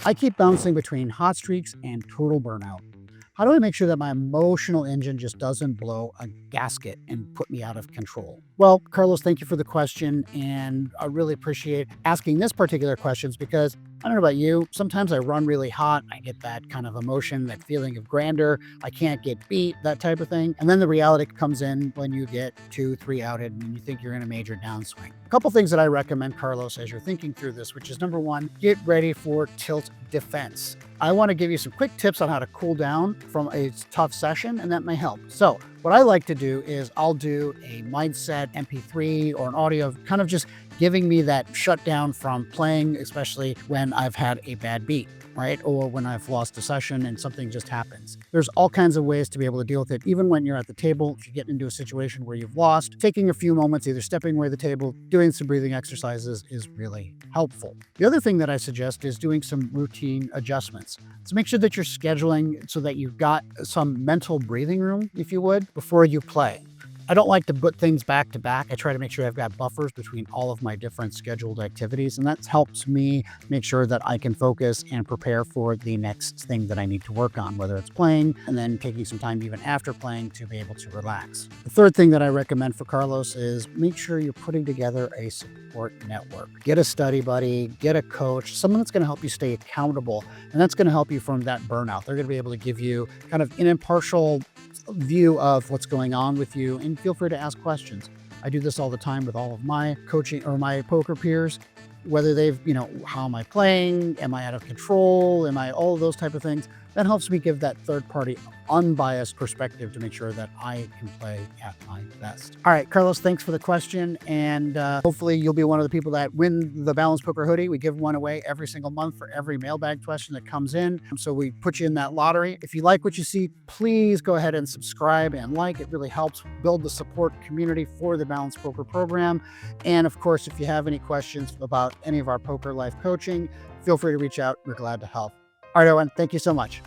I keep bouncing between hot streaks and total burnout. How do I make sure that my emotional engine just doesn't blow a gasket and put me out of control? Well, Carlos, thank you for the question. And I really appreciate asking this particular questions because I don't know about you. Sometimes I run really hot. I get that kind of emotion, that feeling of grandeur. I can't get beat, that type of thing. And then the reality comes in when you get 2, 3 outed and you think you're in a major downswing. A couple things that I recommend, Carlos, as you're thinking through this, which is number one, get ready for tilt defense. I want to give you some quick tips on how to cool down from a tough session, and that may help. So, what I like to do is I'll do a mindset MP3 or an audio of kind of just giving me that shutdown from playing, especially when I've had a bad beat, right? Or when I've lost a session and something just happens. There's all kinds of ways to be able to deal with it, even when you're at the table. If you get into a situation where you've lost, taking a few moments, either stepping away the table, doing some breathing exercises is really helpful. The other thing that I suggest is doing some routine adjustments. So make sure that you're scheduling so that you've got some mental breathing room, if you would, before you play. I don't like to put things back to back. I try to make sure I've got buffers between all of my different scheduled activities, and that helps me make sure that I can focus and prepare for the next thing that I need to work on, whether it's playing and then taking some time even after playing to be able to relax. The third thing that I recommend for Carlos is make sure you're putting together a support network. Get a study buddy, get a coach, someone that's going to help you stay accountable, and that's going to help you from that burnout. They're going to be able to give you kind of an impartial view of what's going on with you, and feel free to ask questions. I do this all the time with all of my coaching or my poker peers, whether they've, how am I playing? Am I out of control? Am I all of those type of things? That helps me give that third party unbiased perspective to make sure that I can play at my best. All right, Carlos, thanks for the question. And hopefully you'll be one of the people that win the Balanced Poker hoodie. We give one away every single month for every mailbag question that comes in. So we put you in that lottery. If you like what you see, please go ahead and subscribe and like. It really helps build the support community for the Balanced Poker program. And of course, if you have any questions about any of our poker life coaching, feel free to reach out. We're glad to help. All right, everyone, thank you so much.